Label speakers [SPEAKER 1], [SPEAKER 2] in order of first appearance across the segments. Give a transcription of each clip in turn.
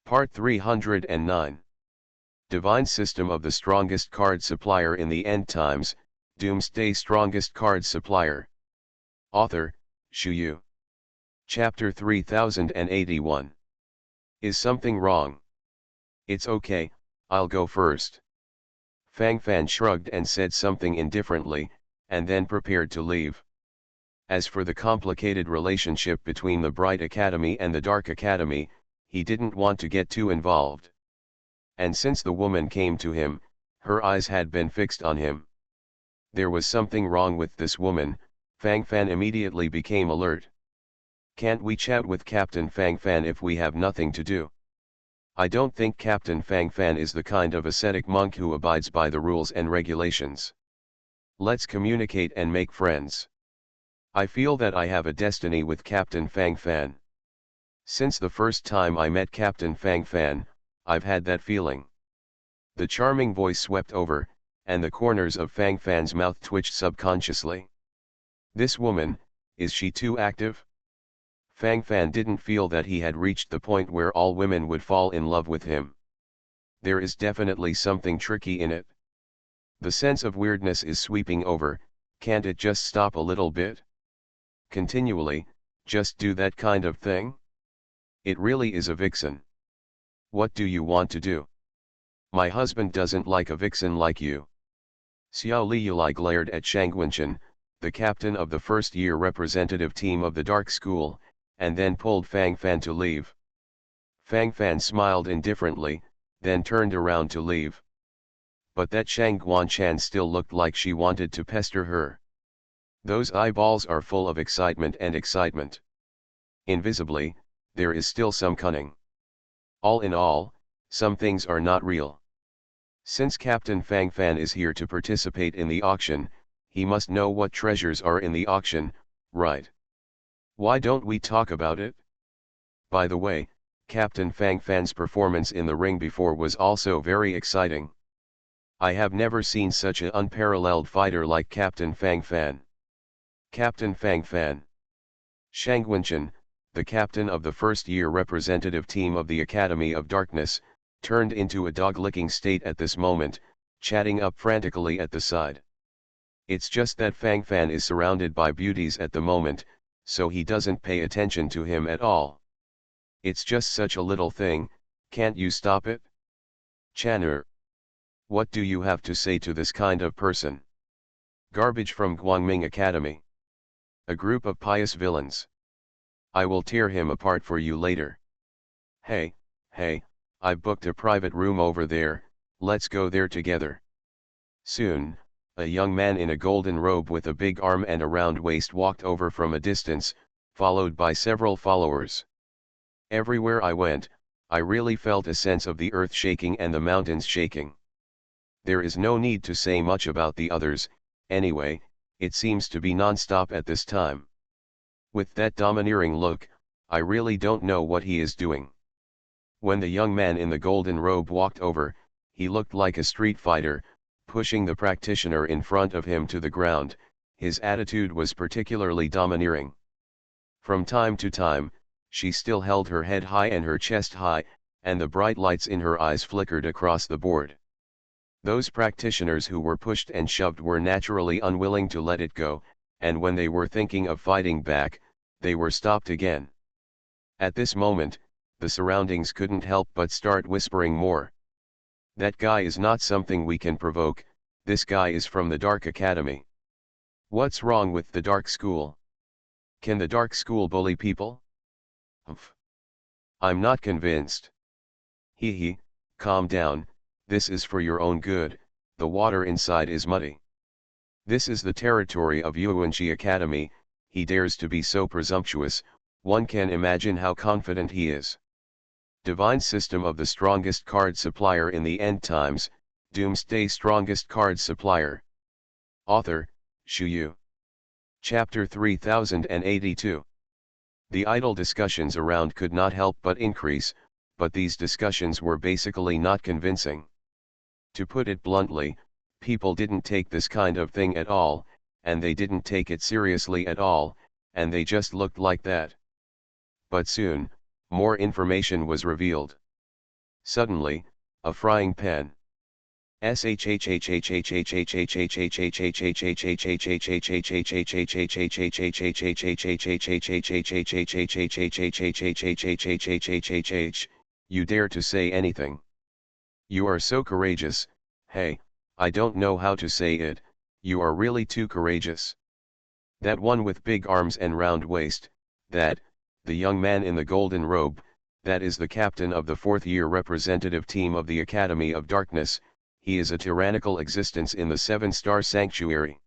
[SPEAKER 1] Part 309. Divine System of the Strongest Card Supplier in the End Times, Doomsday Strongest Card Supplier. Author, Shu. Chapter 3081. Is something wrong? It's okay, I'll go first. Fang Fan shrugged and said something indifferently, and then prepared to leave. As for the complicated relationship between the Bright Academy and the Dark Academy, he didn't want to get too involved. And since the woman came to him, her eyes had been fixed on him. There was something wrong with this woman. Fang Fan immediately became alert. Can't we chat with Captain Fang Fan if we have nothing to do? I don't think Captain Fang Fan is the kind of ascetic monk who abides by the rules and regulations. Let's communicate and make friends. I feel that I have a destiny with Captain Fang Fan. Since the first time I met Captain Fang Fan, I've had that feeling. The charming voice swept over, and the corners of Fang Fan's mouth twitched subconsciously. This woman, is she too active? Fang Fan didn't feel that he had reached the point where all women would fall in love with him. There is definitely something tricky in it. The sense of weirdness is sweeping over. Can't it just stop a little bit? Continually, just do that kind of thing? It really is a vixen. What do you want to do? My husband doesn't like a vixen like you. Xiao Liyulai glared at Shang Wenchen, the captain of the first-year representative team of the Dark School, and then pulled Fang Fan to leave. Fang Fan smiled indifferently, then turned around to leave. But that Shang Guanchan still looked like she wanted to pester her. Those eyeballs are full of excitement and excitement. Invisibly, there is still some cunning. All in all, some things are not real. Since Captain Fang Fan is here to participate in the auction, he must know what treasures are in the auction, right? Why don't we talk about it? By the way, Captain Fang Fan's performance in the ring before was also very exciting. I have never seen such an unparalleled fighter like Captain Fang Fan. Captain Fang Fan. Shang Wenchen, the captain of the first-year representative team of the Academy of Darkness, turned into a dog-licking state at this moment, chatting up frantically at the side. It's just that Fang Fan is surrounded by beauties at the moment, so he doesn't pay attention to him at all. It's just such a little thing, can't you stop it? Chanur. What do you have to say to this kind of person? Garbage from Guangming Academy. A group of pious villains. I will tear him apart for you later. Hey, I've booked a private room over there, let's go there together. Soon, a young man in a golden robe with a big arm and a round waist walked over from a distance, followed by several followers. Everywhere I went, I really felt a sense of the earth shaking and the mountains shaking. There is no need to say much about the others, anyway, it seems to be non-stop at this time. With that domineering look, I really don't know what he is doing. When the young man in the golden robe walked over, he looked like a street fighter, pushing the practitioner in front of him to the ground. His attitude was particularly domineering. From time to time, she still held her head high and her chest high, and the bright lights in her eyes flickered across the board. Those practitioners who were pushed and shoved were naturally unwilling to let it go, and when they were thinking of fighting back, they were stopped again. At this moment, the surroundings couldn't help but start whispering more. That guy is not something we can provoke, this guy is from the Dark Academy. What's wrong with the Dark School? Can the Dark School bully people? Humph. I'm not convinced. Hee, calm down, this is for your own good, the water inside is muddy. This is the territory of Yuanqi Academy, he dares to be so presumptuous, one can imagine how confident he is. Divine System of the Strongest Card Supplier in the End Times, Doomsday Strongest Card Supplier. Author, Shu. Chapter 3082. The idle discussions around could not help but increase, but these discussions were basically not convincing. To put it bluntly, people didn't take this kind of thing at all, and they didn't take it seriously at all, and they just looked like that. But soon, more information was revealed. Suddenly, a frying pan. You dare to say anything? You are so courageous. Hey, I don't know how to say it, you are really too courageous. That one with big arms and round waist, the young man in the golden robe, that is the captain of the fourth-year representative team of the Academy of Darkness. He is a tyrannical existence in the seven-star sanctuary.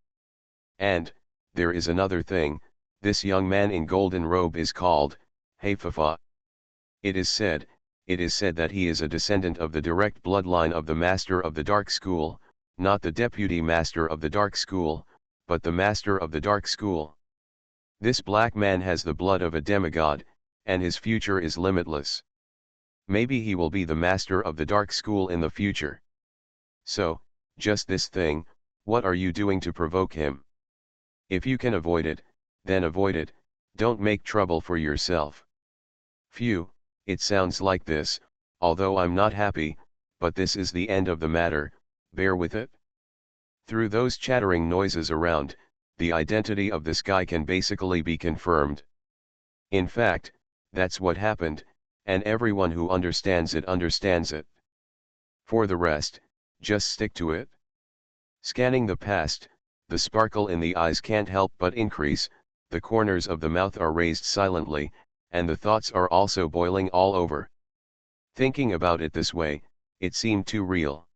[SPEAKER 1] And, there is another thing, this young man in golden robe is called, Heifafa. It is said that he is a descendant of the direct bloodline of the Master of the Dark School, not the Deputy Master of the Dark School, but the Master of the Dark School. This black man has the blood of a demigod, and his future is limitless. Maybe he will be the Master of the Dark School in the future. So, just this thing, what are you doing to provoke him? If you can avoid it, then avoid it, don't make trouble for yourself. Phew, it sounds like this, although I'm not happy, but this is the end of the matter, bear with it. Through those chattering noises around, the identity of this guy can basically be confirmed. In fact, that's what happened, and everyone who understands it understands it. For the rest, just stick to it. Scanning the past, the sparkle in the eyes can't help but increase, the corners of the mouth are raised silently, and the thoughts are also boiling all over. Thinking about it this way, it seemed too real.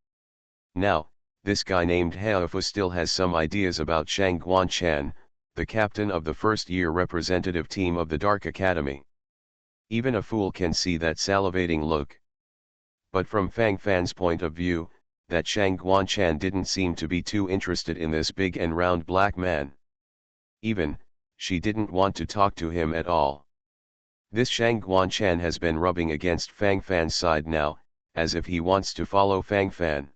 [SPEAKER 1] Now, this guy named Heifu still has some ideas about Shang Guanchan, the captain of the first-year representative team of the Dark Academy. Even a fool can see that salivating look. But from Fang Fan's point of view, that Shang Guanchan didn't seem to be too interested in this big and round black man. Even, she didn't want to talk to him at all. This Shang Guanchan has been rubbing against Fang Fan's side now, as if he wants to follow Fang Fan.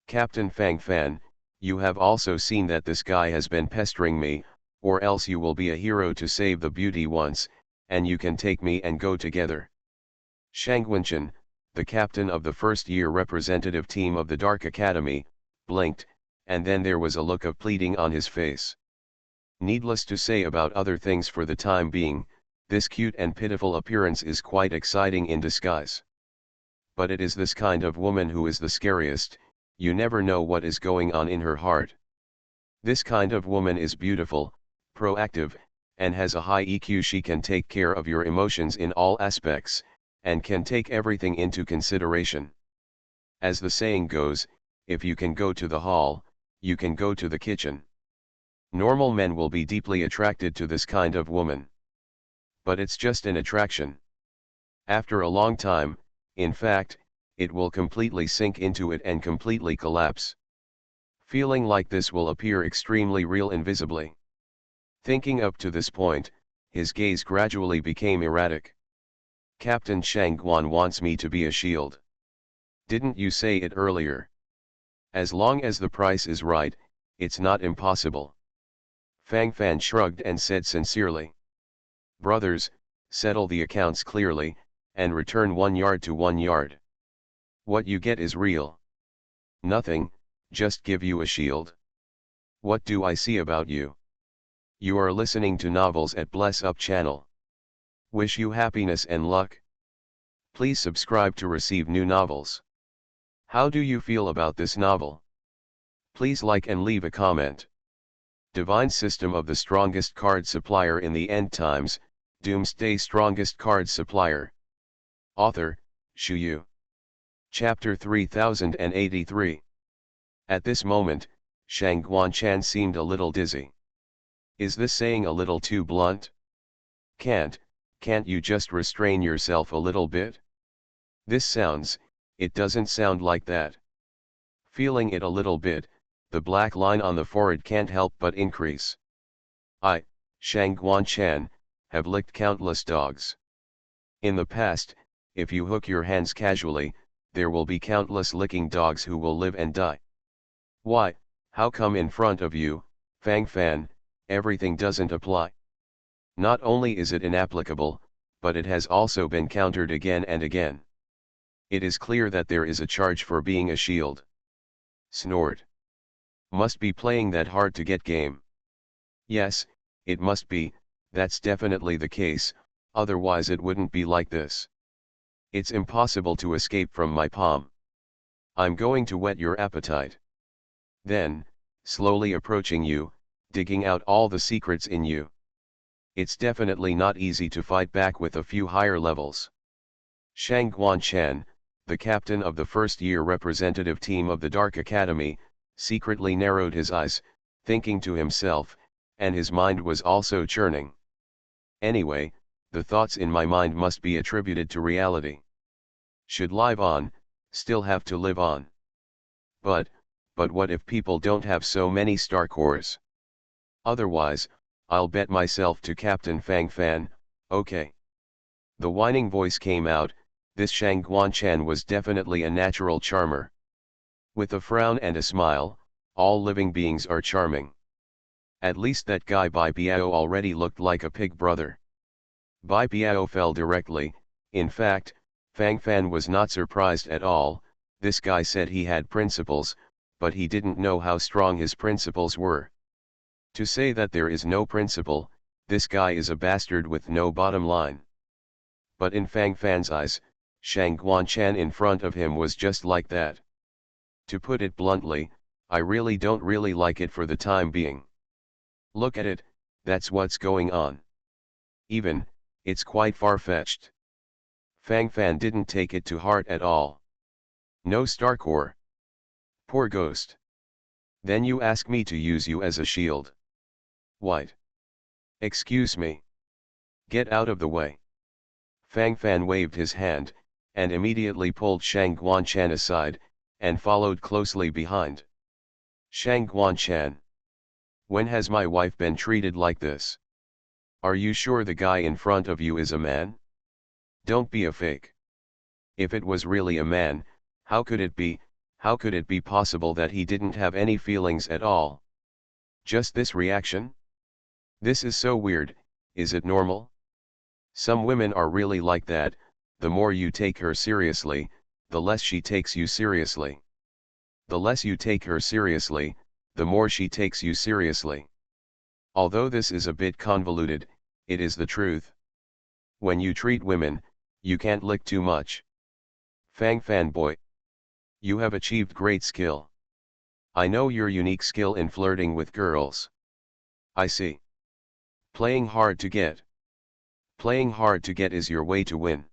[SPEAKER 1] Captain Fang Fan, you have also seen that this guy has been pestering me, or else you will be a hero to save the beauty once, and you can take me and go together. Shang Guanchan, the captain of the first-year representative team of the Dark Academy, blinked, and then there was a look of pleading on his face. Needless to say about other things for the time being, this cute and pitiful appearance is quite exciting in disguise. But it is this kind of woman who is the scariest. You never know what is going on in her heart. This kind of woman is beautiful, proactive, and has a high EQ. She can take care of your emotions in all aspects, and can take everything into consideration. As the saying goes, if you can go to the hall, you can go to the kitchen. Normal men will be deeply attracted to this kind of woman. But it's just an attraction. After a long time, in fact, it will completely sink into it and completely collapse. Feeling like this will appear extremely real invisibly. Thinking up to this point, his gaze gradually became erratic. Captain Shang Guan wants me to be a shield. Didn't you say it earlier? As long as the price is right, it's not impossible. Fang Fan shrugged and said sincerely. Brothers, settle the accounts clearly, and return 1 yard to 1 yard. What you get is real. Nothing, just give you a shield. What do I see about you? You are listening to novels at Bless Up channel. Wish you happiness and luck. Please subscribe to receive new novels. How do you feel about this novel? Please like and leave a comment. Divine System of the Strongest Card Supplier in the End Times, Doomsday Strongest Card Supplier. Author, Shu Yu. Chapter 3083. At this moment, Shang Guanchan seemed a little dizzy. Is this saying a little too blunt? Can't you just restrain yourself a little bit? It doesn't sound like that. Feeling it a little bit, the black line on the forehead can't help but increase. I, Shang Guanchan, have licked countless dogs. In the past, if you hook your hands casually, there will be countless licking dogs who will live and die. Why, how come in front of you, Fang Fan, everything doesn't apply? Not only is it inapplicable, but it has also been countered again and again. It is clear that there is a charge for being a shield. Snort. Must be playing that hard to get game. Yes, it must be, that's definitely the case, otherwise it wouldn't be like this. It's impossible to escape from my palm. I'm going to whet your appetite. Then, slowly approaching you, digging out all the secrets in you. It's definitely not easy to fight back with a few higher levels. Shang Guanchan, the captain of the first-year representative team of the Dark Academy, secretly narrowed his eyes, thinking to himself, and his mind was also churning. Anyway, the thoughts in my mind must be attributed to reality. Should live on, still have to live on. But what if people don't have so many star cores? Otherwise, I'll bet myself to Captain Fang Fan, okay. The whining voice came out, this Shang Guanchan was definitely a natural charmer. With a frown and a smile, all living beings are charming. At least that guy Bai Biao already looked like a pig brother. Bai Biao fell directly, in fact, Fang Fan was not surprised at all, this guy said he had principles, but he didn't know how strong his principles were. To say that there is no principle, this guy is a bastard with no bottom line. But in Fang Fan's eyes, Shang Guanchan in front of him was just like that. To put it bluntly, I really don't really like it for the time being. Look at it, that's what's going on. Even, it's quite far-fetched. Fang Fan didn't take it to heart at all. No star core. Poor ghost. Then you ask me to use you as a shield. What? Excuse me. Get out of the way. Fang Fan waved his hand, and immediately pulled Shang Guanchan aside, and followed closely behind. Shang Guanchan. When has my wife been treated like this? Are you sure the guy in front of you is a man? Don't be a fake. If it was really a man, how could it be possible that he didn't have any feelings at all? Just this reaction? This is so weird, is it normal? Some women are really like that, the more you take her seriously, the less she takes you seriously. The less you take her seriously, the more she takes you seriously. Although this is a bit convoluted, it is the truth. When you treat women, you can't lick too much. Fang Fan boy. You have achieved great skill. I know your unique skill in flirting with girls. I see. Playing hard to get. Playing hard to get is your way to win.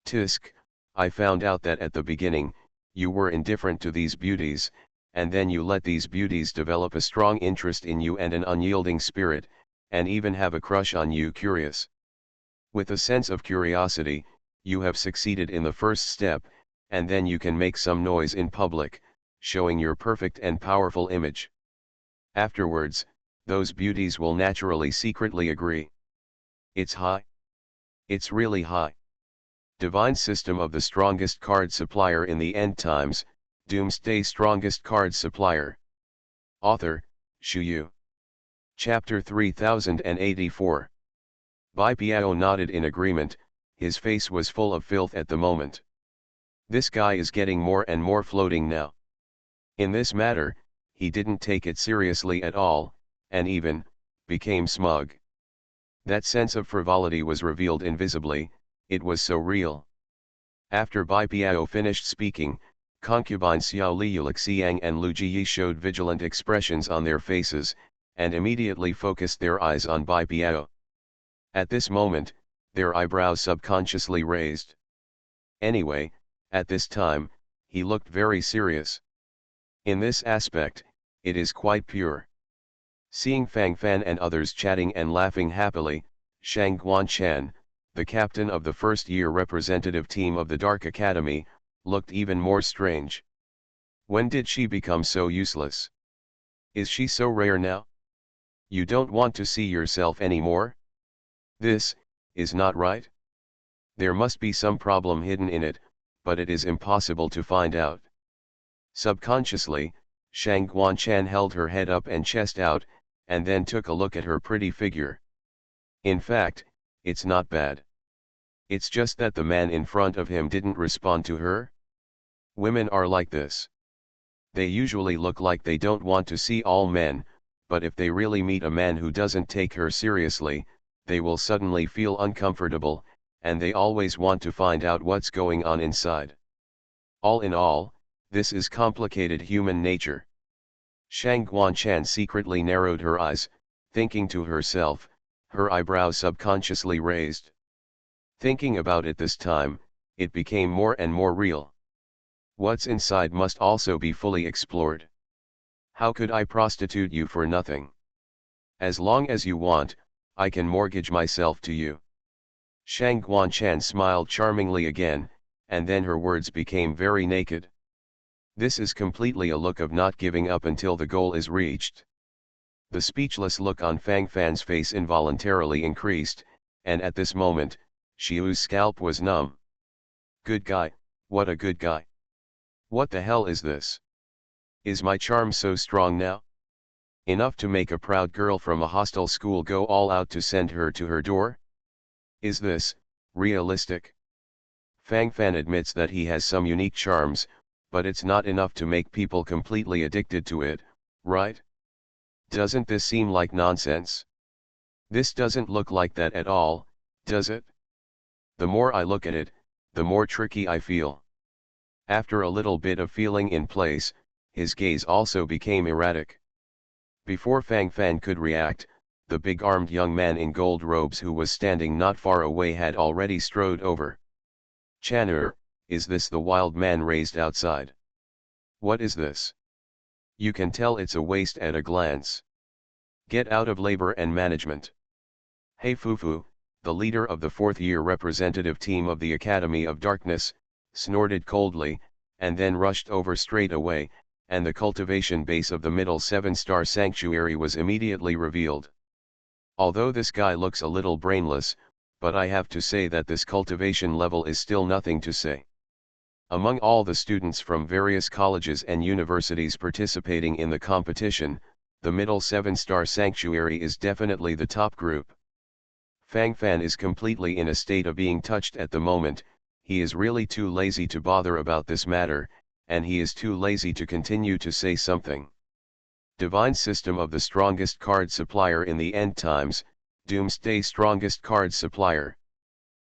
[SPEAKER 1] Tisk, I found out that at the beginning, you were indifferent to these beauties, and then you let these beauties develop a strong interest in you and an unyielding spirit, and even have a crush on you. Curious. With a sense of curiosity, you have succeeded in the first step, and then you can make some noise in public, showing your perfect and powerful image. Afterwards, those beauties will naturally secretly agree. It's high. It's really high. Divine system of the strongest card supplier in the end times, Doomsday strongest card supplier. Author, Shu Yu. Chapter 3084. Bai Biao nodded in agreement, his face was full of filth at the moment. This guy is getting more and more floating now. In this matter, he didn't take it seriously at all, and even, became smug. That sense of frivolity was revealed invisibly, it was so real. After Bai Biao finished speaking, concubine Xiao Liulixiang and Lu Jiyi showed vigilant expressions on their faces, and immediately focused their eyes on Bai Biao. At this moment, their eyebrows subconsciously raised. Anyway, at this time, he looked very serious. In this aspect, it is quite pure. Seeing Fang Fan and others chatting and laughing happily, Shang Guanchan, the captain of the first-year representative team of the Dark Academy, looked even more strange. When did she become so useless? Is she so rare now? You don't want to see yourself anymore? This, is not right? There must be some problem hidden in it, but it is impossible to find out. Subconsciously, Shang Guanchan held her head up and chest out, and then took a look at her pretty figure. In fact, it's not bad. It's just that the man in front of him didn't respond to her. Women are like this. They usually look like they don't want to see all men, but if they really meet a man who doesn't take her seriously, they will suddenly feel uncomfortable, and they always want to find out what's going on inside. All in all, this is complicated human nature. Shang Guanchan secretly narrowed her eyes, thinking to herself, her eyebrows subconsciously raised. Thinking about it this time, it became more and more real. What's inside must also be fully explored. How could I prostitute you for nothing? As long as you want, I can mortgage myself to you. Shang Guanchan smiled charmingly again, and then her words became very naked. This is completely a look of not giving up until the goal is reached. The speechless look on Fang Fan's face involuntarily increased, and at this moment, Xiu's scalp was numb. Good guy, what a good guy. What the hell is this? Is my charm so strong now? Enough to make a proud girl from a hostile school go all out to send her to her door? Is this realistic? Fang Fan admits that he has some unique charms, but it's not enough to make people completely addicted to it, right? Doesn't this seem like nonsense? This doesn't look like that at all, does it? The more I look at it, the more tricky I feel. After a little bit of feeling in place, his gaze also became erratic. Before Fang Fan could react, the big-armed young man in gold robes who was standing not far away had already strode over. Chanur, is this the wild man raised outside? What is this? You can tell it's a waste at a glance. Get out of labor and management. Hey Fufu, the leader of the fourth-year representative team of the Academy of Darkness, snorted coldly, and then rushed over straight away, and the cultivation base of the middle 7-star sanctuary was immediately revealed. Although this guy looks a little brainless, but I have to say that this cultivation level is still nothing to say. Among all the students from various colleges and universities participating in the competition, the middle 7-star sanctuary is definitely the top group. Fang Fan is completely in a state of being touched at the moment. He is really too lazy to bother about this matter, and he is too lazy to continue to say something. Divine System of the Strongest Card Supplier in the End Times, Doomsday Strongest Card Supplier.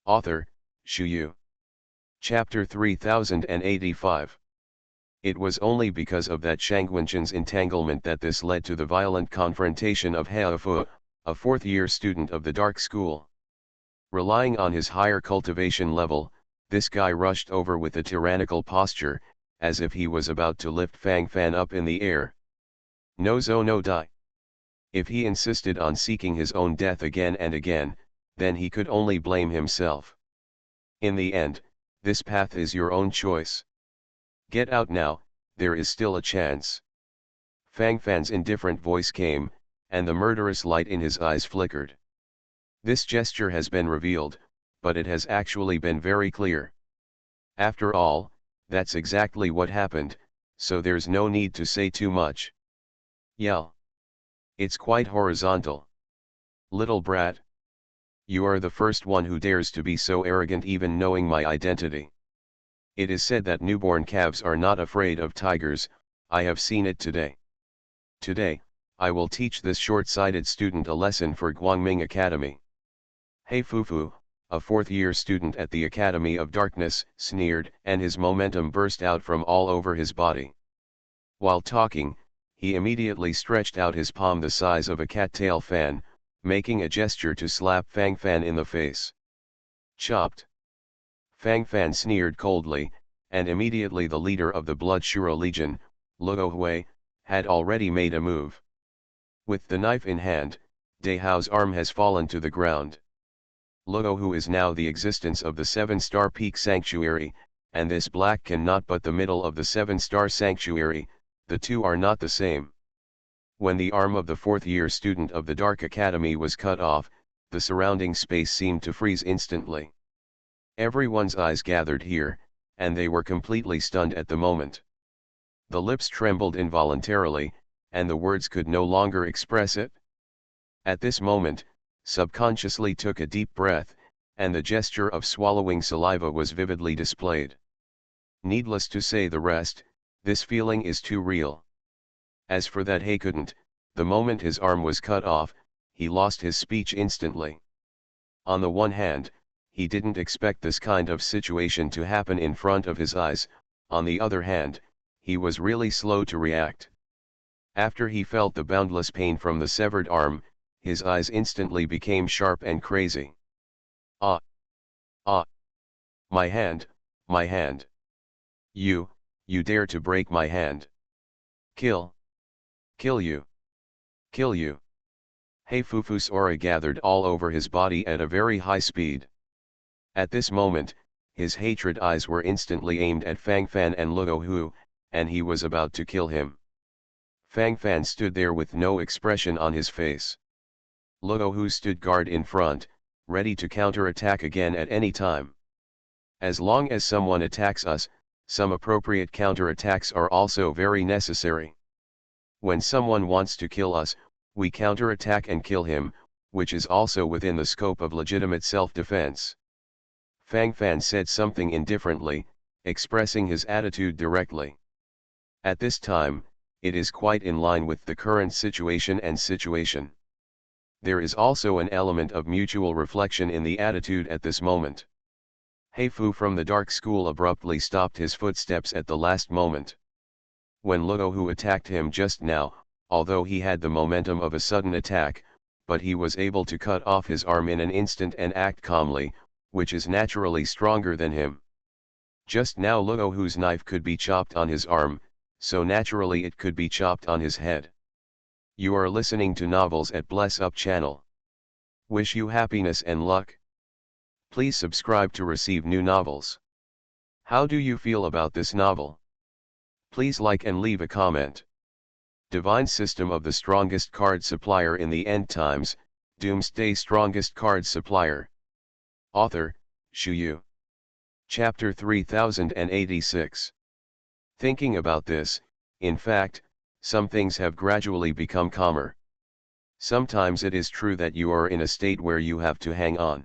[SPEAKER 1] Author, Xu Yu. Chapter 3085. It was only because of that Shangguanchan's entanglement that this led to the violent confrontation of Heafu, a fourth-year student of the Dark School. Relying on his higher cultivation level, this guy rushed over with a tyrannical posture, as if he was about to lift Fang Fan up in the air. No zo no die. If he insisted on seeking his own death again and again, then he could only blame himself. In the end, this path is your own choice. Get out now, there is still a chance. Fang Fan's indifferent voice came, and the murderous light in his eyes flickered. This gesture has been revealed, but it has actually been very clear. After all, that's exactly what happened, so there's no need to say too much. Yell. It's quite horizontal. Little brat. You are the first one who dares to be so arrogant even knowing my identity. It is said that newborn calves are not afraid of tigers. I have seen it today. Today, I will teach this short-sighted student a lesson for Guangming Academy. Hey Fufu, a fourth-year student at the Academy of Darkness, sneered, and his momentum burst out from all over his body. While talking, he immediately stretched out his palm the size of a cattail fan, making a gesture to slap Fang Fan in the face. Chopped. Fang Fan sneered coldly, and immediately the leader of the Blood Shura Legion, Luo Hui, had already made a move. With the knife in hand, De Hao's arm has fallen to the ground. Luo Hui is now the existence of the 7-star peak sanctuary, and this black cannot but the middle of the 7-star sanctuary. The two are not the same. When the arm of the fourth-year student of the Dark Academy was cut off, the surrounding space seemed to freeze instantly. Everyone's eyes gathered here, and they were completely stunned at the moment. The lips trembled involuntarily, and the words could no longer express it. At this moment, subconsciously took a deep breath, and the gesture of swallowing saliva was vividly displayed. Needless to say the rest, this feeling is too real. As for that he couldn't, the moment his arm was cut off, he lost his speech instantly. On the one hand, he didn't expect this kind of situation to happen in front of his eyes, on the other hand, he was really slow to react. After he felt the boundless pain from the severed arm, his eyes instantly became sharp and crazy. Ah! Ah! My hand, my hand! You dare to break my hand! Kill! Kill you! Kill you! Heifufu's aura gathered all over his body at a very high speed. At this moment, his hatred eyes were instantly aimed at Fang Fan and Luo Hu, and he was about to kill him. Fang Fan stood there with no expression on his face. Luo Hu stood guard in front, ready to counter-attack again at any time. As long as someone attacks us, some appropriate counter-attacks are also very necessary. When someone wants to kill us, we counter-attack and kill him, which is also within the scope of legitimate self-defense. Fang Fan said something indifferently, expressing his attitude directly. At this time, it is quite in line with the current situation and situation. There is also an element of mutual reflection in the attitude at this moment. Heifu from the dark school abruptly stopped his footsteps at the last moment. When Luo Hu attacked him just now, although he had the momentum of a sudden attack, but he was able to cut off his arm in an instant and act calmly, which is naturally stronger than him. Just now Luo Hu's knife could be chopped on his arm, so naturally it could be chopped on his head. You are listening to Novels at Bless Up channel. Wish you happiness and luck. Please subscribe to receive new novels. How do you feel about this novel? Please like and leave a comment. Divine System of the Strongest Card Supplier in the End Times, Doomsday Strongest Card Supplier. Author, Shu Yu. Chapter 3086. Thinking about this, in fact, some things have gradually become calmer. Sometimes it is true that you are in a state where you have to hang on.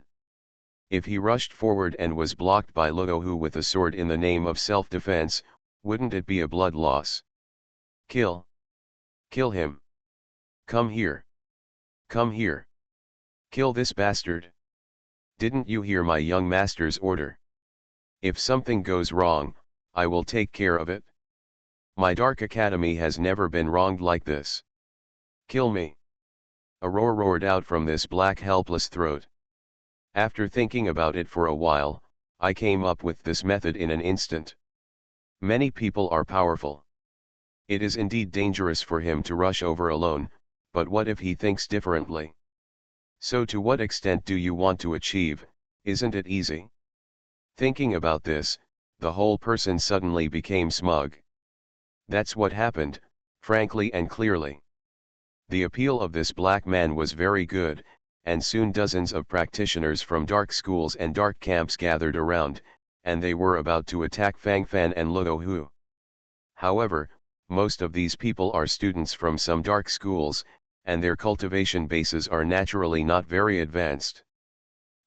[SPEAKER 1] If he rushed forward and was blocked by Luo Hu with a sword in the name of self-defense, wouldn't it be a blood loss? Kill. Kill him. Come here. Come here. Kill this bastard. Didn't you hear my young master's order? If something goes wrong, I will take care of it. My Dark Academy has never been wronged like this. Kill me. A roar roared out from this black helpless throat. After thinking about it for a while, I came up with this method in an instant. Many people are powerful. It is indeed dangerous for him to rush over alone, but what if he thinks differently? So to what extent do you want to achieve, isn't it easy? Thinking about this, the whole person suddenly became smug. That's what happened, frankly and clearly. The appeal of this black man was very good, and soon dozens of practitioners from dark schools and dark camps gathered around, and they were about to attack Fang Fan and Luo Hu. However, most of these people are students from some dark schools, and their cultivation bases are naturally not very advanced.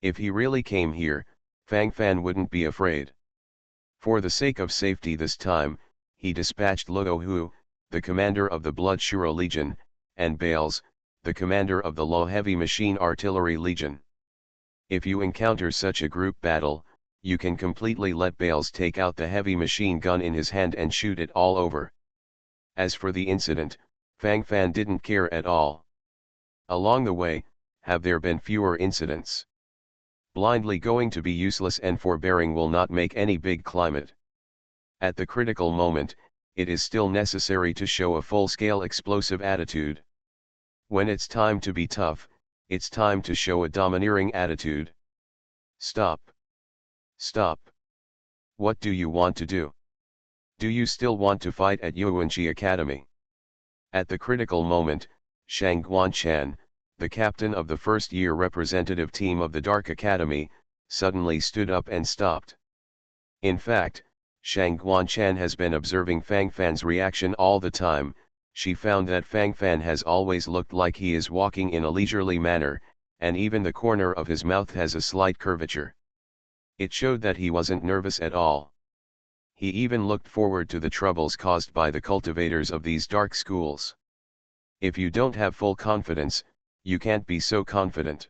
[SPEAKER 1] If he really came here, Fang Fan wouldn't be afraid. For the sake of safety this time, he dispatched Luo Hu, the commander of the Blood Shuro Legion, and Bales, the commander of the Low Heavy Machine Artillery Legion. If you encounter such a group battle, you can completely let Bales take out the heavy machine gun in his hand and shoot it all over. As for the incident, Fang Fan didn't care at all. Along the way, have there been fewer incidents? Blindly going to be useless and forbearing will not make any big climate. At the critical moment, it is still necessary to show a full-scale explosive attitude. When it's time to be tough, it's time to show a domineering attitude. Stop. Stop. What do you want to do? Do you still want to fight at Yuanqi Academy? At the critical moment, Shang Guanchan, the captain of the first-year representative team of the Dark Academy, suddenly stood up and stopped. In fact, Shang Guanchan has been observing Fang Fan's reaction all the time. She found that Fang Fan has always looked like he is walking in a leisurely manner, and even the corner of his mouth has a slight curvature. It showed that he wasn't nervous at all. He even looked forward to the troubles caused by the cultivators of these dark schools. If you don't have full confidence, you can't be so confident.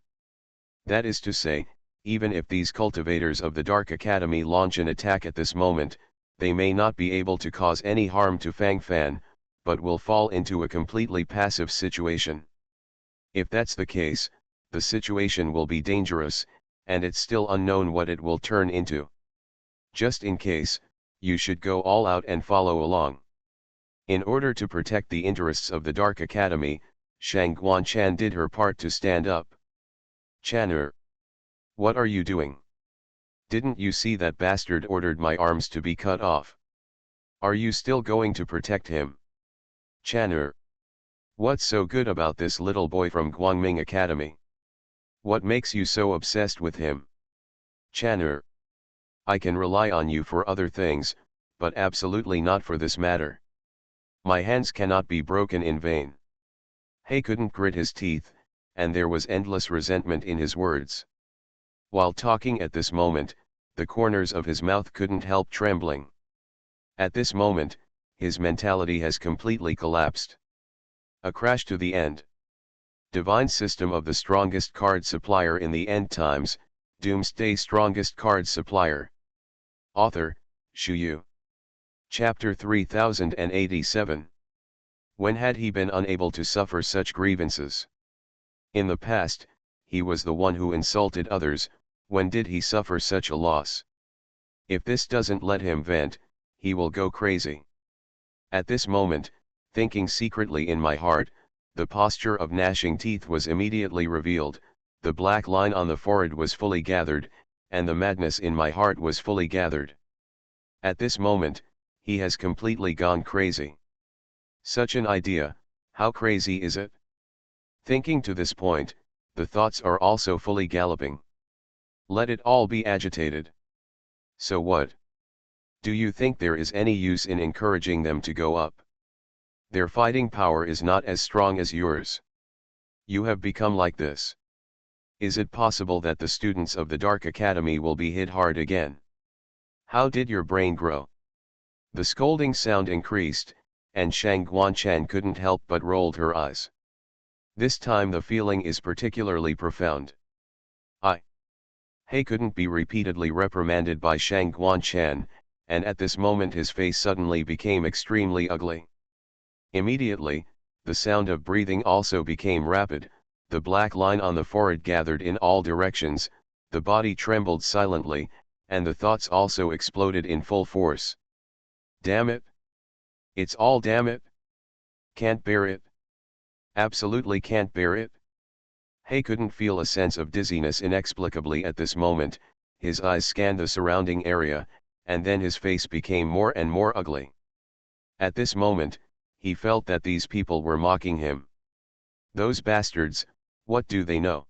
[SPEAKER 1] That is to say, even if these cultivators of the Dark Academy launch an attack at this moment, they may not be able to cause any harm to Fang Fan, but will fall into a completely passive situation. If that's the case, the situation will be dangerous, and it's still unknown what it will turn into. Just in case, you should go all out and follow along. In order to protect the interests of the Dark Academy, Shang Guanchan did her part to stand up. Chan'er, what are you doing? Didn't you see that bastard ordered my arms to be cut off? Are you still going to protect him? Chan'er, what's so good about this little boy from Guangming Academy? What makes you so obsessed with him? Chan'er, I can rely on you for other things, but absolutely not for this matter. My hands cannot be broken in vain. He couldn't grit his teeth, and there was endless resentment in his words. While talking at this moment, the corners of his mouth couldn't help trembling. At this moment, his mentality has completely collapsed. A crash to the end. Divine System of the Strongest Card Supplier in the End Times, Doomsday Strongest Card Supplier. Author, Shu Yu. Chapter 3087. When had he been unable to suffer such grievances? In the past, he was the one who insulted others. When did he suffer such a loss? If this doesn't let him vent, he will go crazy. At this moment, thinking secretly in my heart, the posture of gnashing teeth was immediately revealed, the black line on the forehead was fully gathered, and the madness in my heart was fully gathered. At this moment, he has completely gone crazy. Such an idea, how crazy is it? Thinking to this point, the thoughts are also fully galloping. Let it all be agitated. So what? Do you think there is any use in encouraging them to go up? Their fighting power is not as strong as yours. You have become like this. Is it possible that the students of the Dark Academy will be hit hard again? How did your brain grow? The scolding sound increased, and Shang Guanchan couldn't help but rolled her eyes. This time the feeling is particularly profound. He couldn't be repeatedly reprimanded by Shang Guanchan, and at this moment his face suddenly became extremely ugly. Immediately, the sound of breathing also became rapid, the black line on the forehead gathered in all directions, the body trembled silently, and the thoughts also exploded in full force. Damn it! It's all damn it! Can't bear it! Absolutely can't bear it! He couldn't feel a sense of dizziness inexplicably at this moment, his eyes scanned the surrounding area, and then his face became more and more ugly. At this moment, he felt that these people were mocking him. Those bastards, what do they know?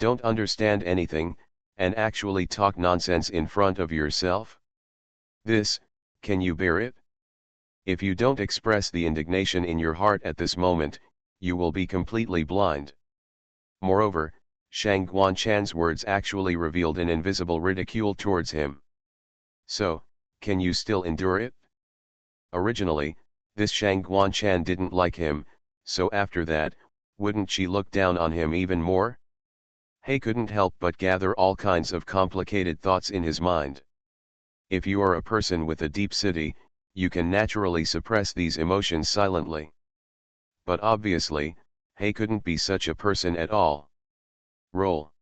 [SPEAKER 1] Don't understand anything, and actually talk nonsense in front of yourself? This, can you bear it? If you don't express the indignation in your heart at this moment, you will be completely blind. Moreover, Shang Guanchan's words actually revealed an invisible ridicule towards him. So, can you still endure it? Originally, this Shang Guanchan didn't like him, so after that, wouldn't she look down on him even more? He couldn't help but gather all kinds of complicated thoughts in his mind. If you are a person with a deep city, you can naturally suppress these emotions silently. But obviously, he couldn't be such a person at all. Roll.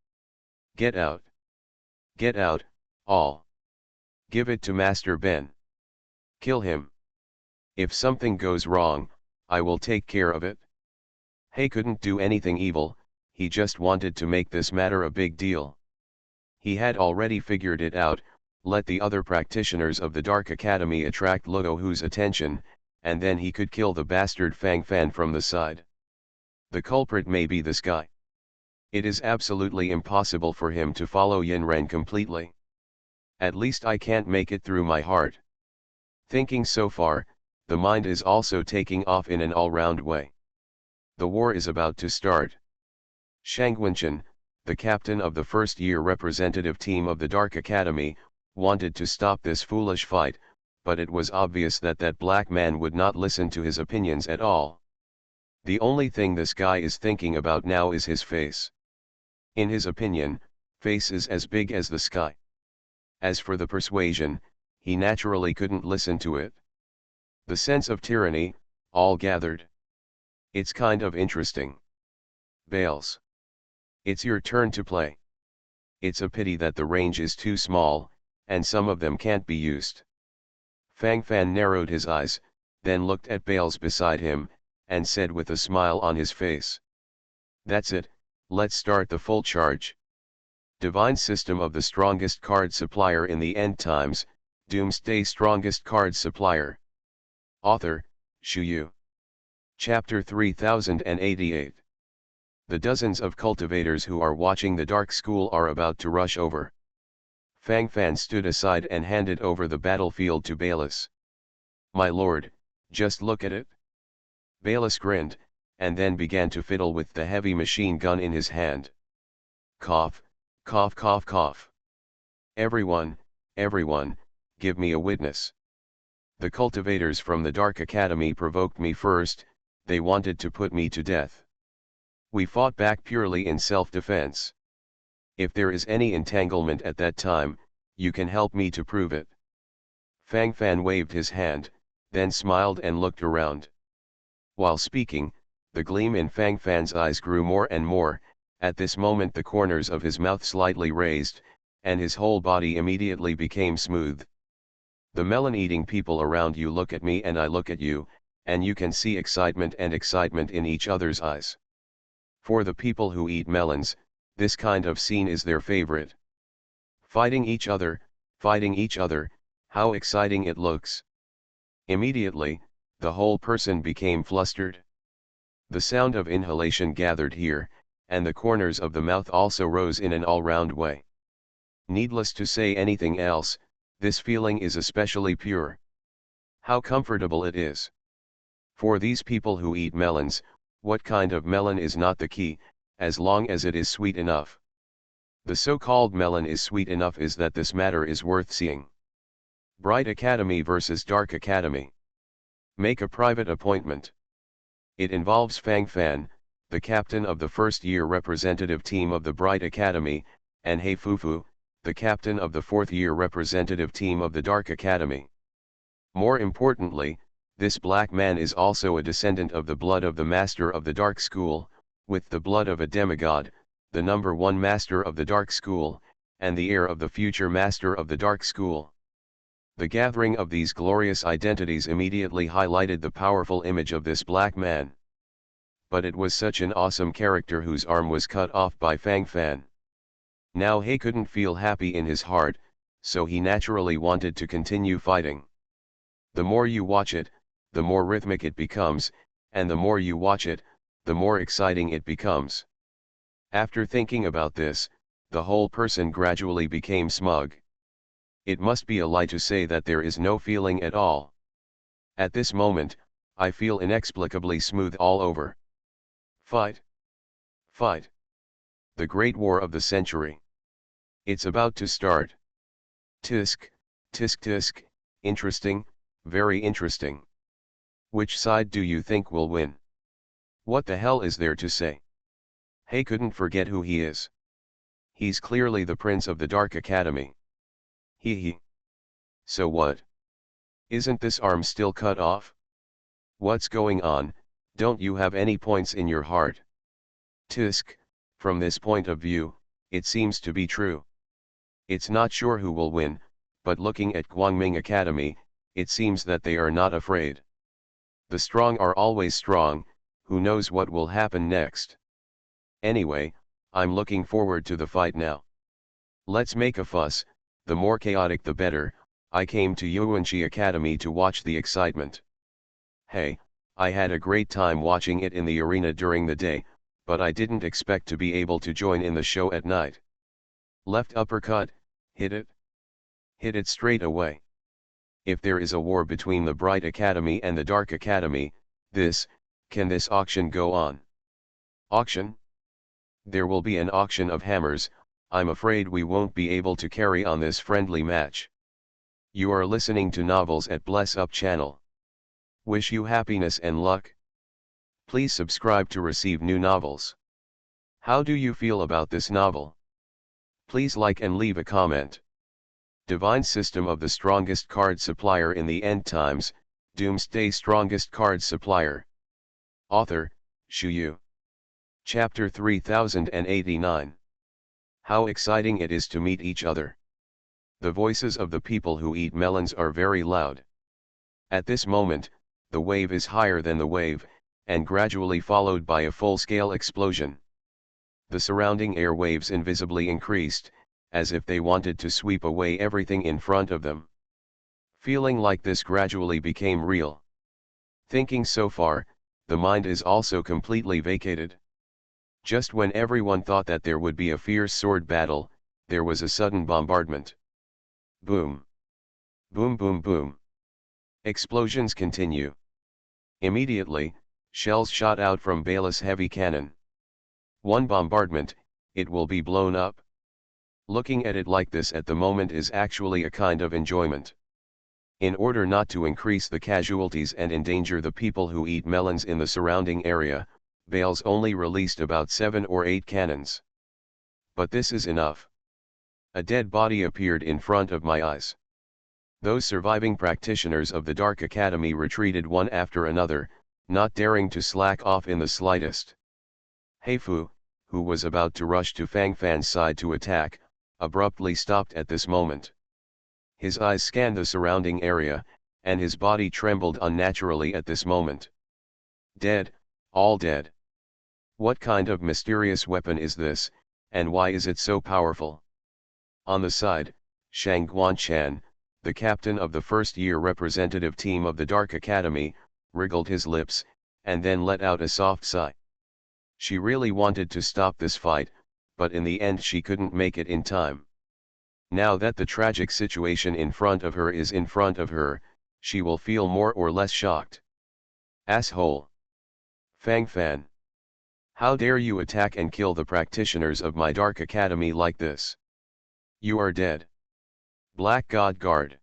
[SPEAKER 1] Get out. Get out, all. Give it to Master Ben. Kill him. If something goes wrong, I will take care of it. He couldn't do anything evil, he just wanted to make this matter a big deal. He had already figured it out, let the other practitioners of the Dark Academy attract Luo Hu's attention, and then he could kill the bastard Fang Fan from the side. The culprit may be this guy. It is absolutely impossible for him to follow Yinren completely. At least I can't make it through my heart. Thinking so far, the mind is also taking off in an all-round way. The war is about to start. Shang Guanchan, the captain of the first-year representative team of the Dark Academy, wanted to stop this foolish fight, but it was obvious that that black man would not listen to his opinions at all. The only thing this guy is thinking about now is his face. In his opinion, face is as big as the sky. As for the persuasion, he naturally couldn't listen to it. The sense of tyranny, all gathered. It's kind of interesting. Bales. It's your turn to play. It's a pity that the range is too small, and some of them can't be used. Fang Fan narrowed his eyes, then looked at Bales beside him, and said with a smile on his face. That's it, let's start the full charge. Divine System of the Strongest Card Supplier in the End Times, Doomsday Strongest Card Supplier. Author, Shu Yu. Chapter 3088. The dozens of cultivators who are watching the Dark School are about to rush over. Fang Fan stood aside and handed over the battlefield to Bayless. My lord, just look at it. Bayless grinned, and then began to fiddle with the heavy machine gun in his hand. Cough, cough, cough, cough. Everyone, give me a witness. The cultivators from the Dark Academy provoked me first, they wanted to put me to death. We fought back purely in self-defense. If there is any entanglement at that time, you can help me to prove it. Fang Fan waved his hand, then smiled and looked around. While speaking, the gleam in Fang Fan's eyes grew more and more. At this moment the corners of his mouth slightly raised, and his whole body immediately became smooth. The melon-eating people around you look at me and I look at you, and you can see excitement in each other's eyes. For the people who eat melons, this kind of scene is their favorite. Fighting each other, how exciting it looks. Immediately, the whole person became flustered. The sound of inhalation gathered here, and the corners of the mouth also rose in an all-round way. Needless to say anything else, this feeling is especially pure. How comfortable it is. For these people who eat melons, what kind of melon is not the key, as long as it is sweet enough. The so-called melon is sweet enough is that this matter is worth seeing. Bright Academy versus Dark Academy. Make a private appointment. It involves Fang Fan, the captain of the first-year representative team of the Bright Academy, and He Fufu, the captain of the fourth-year representative team of the Dark Academy. More importantly, this black man is also a descendant of the blood of the master of the Dark School, with the blood of a demigod, the number one master of the Dark School, and the heir of the future master of the Dark School. The gathering of these glorious identities immediately highlighted the powerful image of this black man. But it was such an awesome character whose arm was cut off by Fang Fan. Now he couldn't feel happy in his heart, so he naturally wanted to continue fighting. The more you watch it, the more rhythmic it becomes, and the more you watch it, the more exciting it becomes. After thinking about this, the whole person gradually became smug. It must be a lie to say that there is no feeling at all. At this moment, I feel inexplicably smooth all over. Fight. Fight. The great war of the century. It's about to start. Tisk, tisk tisk, interesting, very interesting. Which side do you think will win? What the hell is there to say? He couldn't forget who he is. He's clearly the prince of the Dark Academy. He. So what? Isn't this arm still cut off? What's going on? Don't you have any points in your heart? Tisk, from this point of view, it seems to be true. It's not sure who will win, but looking at Guangming Academy, it seems that they are not afraid. The strong are always strong, who knows what will happen next. Anyway, I'm looking forward to the fight now. Let's make a fuss, the more chaotic the better. I came to Yuanqi Academy to watch the excitement. Hey, I had a great time watching it in the arena during the day, but I didn't expect to be able to join in the show at night. Left uppercut, hit it. Hit it straight away. If there is a war between the Bright Academy and the Dark Academy, can this auction go on? Auction? There will be an auction of hammers. I'm afraid we won't be able to carry on this friendly match. You are listening to Novels at Bless Up channel. Wish you happiness and luck. Please subscribe to receive new novels. How do you feel about this novel? Please like and leave a comment. Divine System of the Strongest Card Supplier in the End Times, Doomsday Strongest Card Supplier. Author, Shu Yu. Chapter 3089. How exciting it is to meet each other. The voices of the people who eat melons are very loud. At this moment, the wave is higher than the wave, and gradually followed by a full-scale explosion. The surrounding air waves invisibly increased, as if they wanted to sweep away everything in front of them. Feeling like this gradually became real. Thinking so far, the mind is also completely vacated. Just when everyone thought that there would be a fierce sword battle, there was a sudden bombardment. Boom. Boom boom boom. Explosions continue. Immediately, shells shot out from Bayless heavy cannon. One bombardment, it will be blown up. Looking at it like this at the moment is actually a kind of enjoyment. In order not to increase the casualties and endanger the people who eat melons in the surrounding area, Bales only released about 7 or 8 cannons. But this is enough. A dead body appeared in front of my eyes. Those surviving practitioners of the Dark Academy retreated one after another, not daring to slack off in the slightest. Heifu, who was about to rush to Fang Fan's side to attack, abruptly stopped at this moment. His eyes scanned the surrounding area, and his body trembled unnaturally at this moment. Dead, all dead. What kind of mysterious weapon is this, and why is it so powerful? On the side, Shang Guanchan, the captain of the first-year representative team of the Dark Academy, wriggled his lips, and then let out a soft sigh. She really wanted to stop this fight, but in the end she couldn't make it in time. Now that the tragic situation in front of her is in front of her, she will feel more or less shocked. Asshole! Fang Fan! How dare you attack and kill the practitioners of my Dark Academy like this? You are dead. Black God Guard!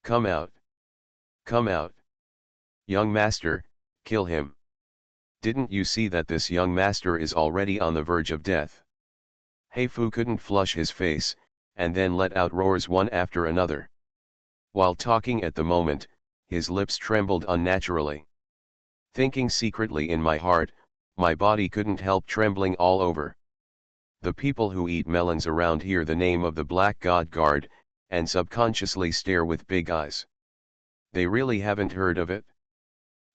[SPEAKER 1] Come out! Come out! Young master, kill him! Didn't you see that this young master is already on the verge of death? Heifu couldn't flush his face, and then let out roars one after another. While talking at the moment, his lips trembled unnaturally. Thinking secretly in my heart, my body couldn't help trembling all over. The people who eat melons around hear the name of the Black God Guard, and subconsciously stare with big eyes. They really haven't heard of it?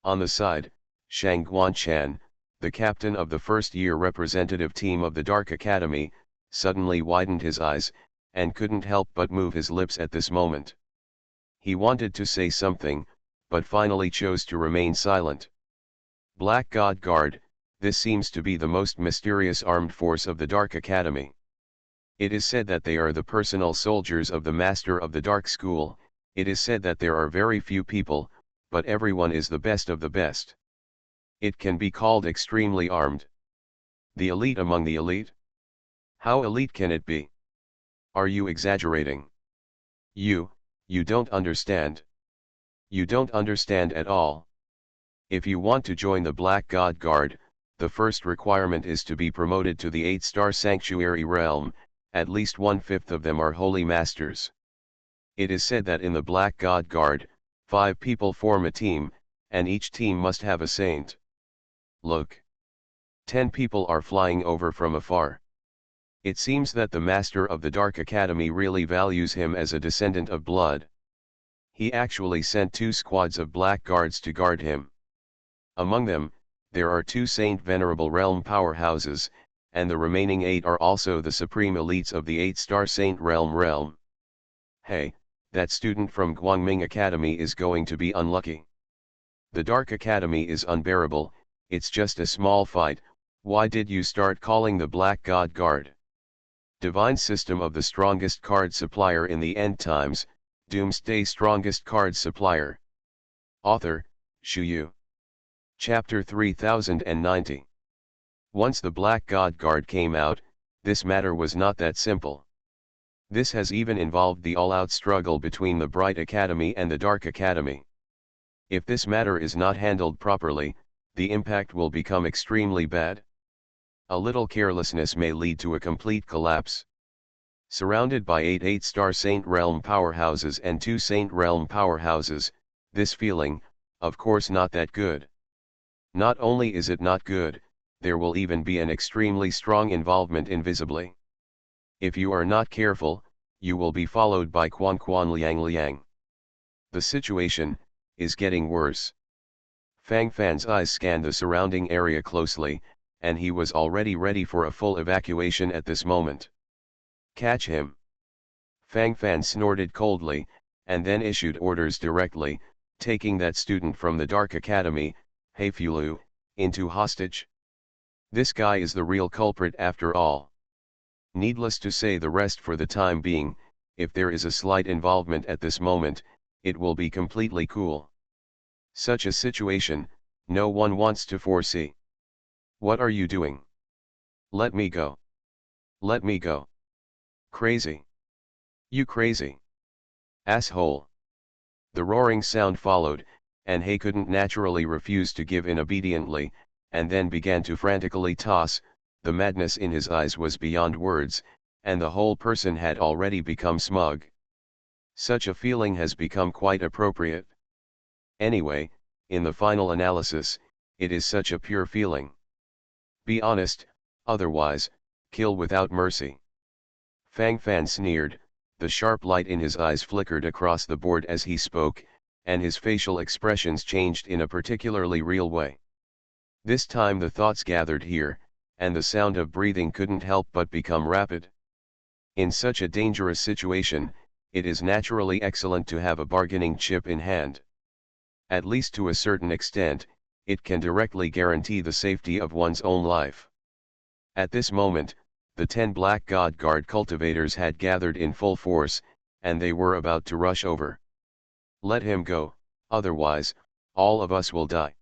[SPEAKER 1] On the side, Shang Guanchan, the captain of the first-year representative team of the Dark Academy, suddenly widened his eyes, and couldn't help but move his lips at this moment. He wanted to say something, but finally chose to remain silent. Black God Guard, this seems to be the most mysterious armed force of the Dark Academy. It is said that they are the personal soldiers of the Master of the Dark School. It is said that there are very few people, but everyone is the best of the best. It can be called extremely armed. The elite among the elite? How elite can it be? Are you exaggerating? You don't understand. You don't understand at all. If you want to join the Black God Guard, the first requirement is to be promoted to the 8-star Sanctuary Realm. At least 1/5 of them are Holy Masters. It is said that in the Black God Guard, 5 people form a team, and each team must have a saint. Look. 10 people are flying over from afar. It seems that the Master of the Dark Academy really values him as a descendant of blood. He actually sent 2 squads of Black Guards to guard him. Among them, there are 2 Saint Venerable Realm powerhouses, and the remaining 8 are also the supreme elites of the 8-star Saint Realm. Hey, that student from Guangming Academy is going to be unlucky. The Dark Academy is unbearable, it's just a small fight. Why did you start calling the Black God Guard? Divine System of the Strongest Card Supplier in the End Times, Doomsday Strongest Card Supplier. Author, Shu Yu. Chapter 3090. Once the Black God Guard came out, this matter was not that simple. This has even involved the all-out struggle between the Bright Academy and the Dark Academy. If this matter is not handled properly, the impact will become extremely bad. A little carelessness may lead to a complete collapse. Surrounded by 8 8-star Saint Realm powerhouses and 2 Saint Realm powerhouses, this feeling, of course, not that good. Not only is it not good, there will even be an extremely strong involvement invisibly. If you are not careful, you will be followed by Quan Quan Liang Liang. The situation is getting worse. Fang Fan's eyes scanned the surrounding area closely, and he was already ready for a full evacuation at this moment. Catch him! Fang Fan snorted coldly, and then issued orders directly, taking that student from the Dark Academy, Heifulu, into hostage. This guy is the real culprit after all. Needless to say, the rest for the time being, if there is a slight involvement at this moment, it will be completely cool. Such a situation, no one wants to foresee. What are you doing? Let me go. Let me go. Crazy. You crazy. Asshole. The roaring sound followed, and He couldn't naturally refuse to give in obediently, and then began to frantically toss. The madness in his eyes was beyond words, and the whole person had already become smug. Such a feeling has become quite appropriate. Anyway, in the final analysis, it is such a pure feeling. Be honest, otherwise, kill without mercy. Fang Fan sneered, the sharp light in his eyes flickered across the board as he spoke, and his facial expressions changed in a particularly real way. This time the thoughts gathered here, and the sound of breathing couldn't help but become rapid. In such a dangerous situation, it is naturally excellent to have a bargaining chip in hand. At least to a certain extent, it can directly guarantee the safety of one's own life. At this moment, the 10 Black God Guard cultivators had gathered in full force, and they were about to rush over. Let him go, otherwise, all of us will die.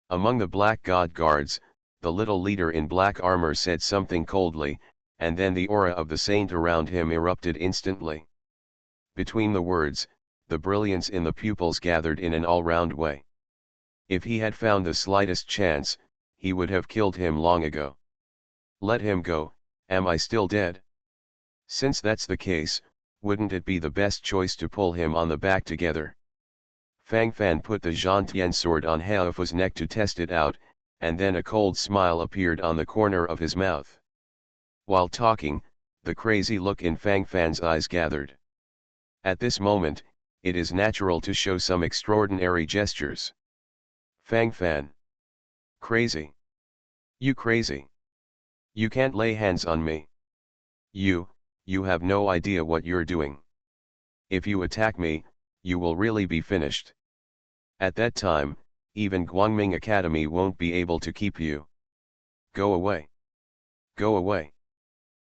[SPEAKER 1] Among the Black God Guards, the little leader in black armor said something coldly, and then the aura of the saint around him erupted instantly. Between the words, the brilliance in the pupils gathered in an all-round way. If he had found the slightest chance, he would have killed him long ago. Let him go. Am I still dead? Since that's the case, wouldn't it be the best choice to pull him on the back together? Fang Fan put the Zhantian sword on Haofu's neck to test it out, and then a cold smile appeared on the corner of his mouth. While talking, the crazy look in Fang Fan's eyes gathered. At this moment, it is natural to show some extraordinary gestures. Fang Fan. Crazy. You crazy. You can't lay hands on me. You have no idea what you're doing. If you attack me, you will really be finished. At that time, even Guangming Academy won't be able to keep you. Go away. Go away.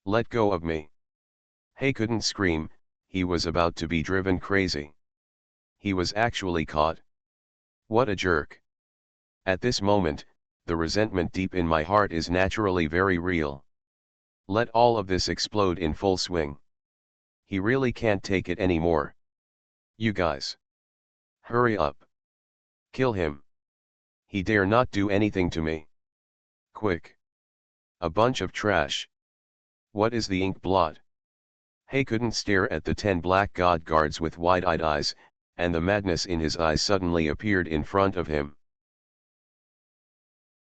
[SPEAKER 1] Let go of me. He couldn't scream, he was about to be driven crazy. He was actually caught. What a jerk. At this moment, the resentment deep in my heart is naturally very real. Let all of this explode in full swing. He really can't take it anymore. You guys. Hurry up. Kill him. He dare not do anything to me. Quick. A bunch of trash. What is the ink blot? He couldn't stare at the 10 Black God Guards with wide-eyed eyes, and the madness in his eyes suddenly appeared in front of him.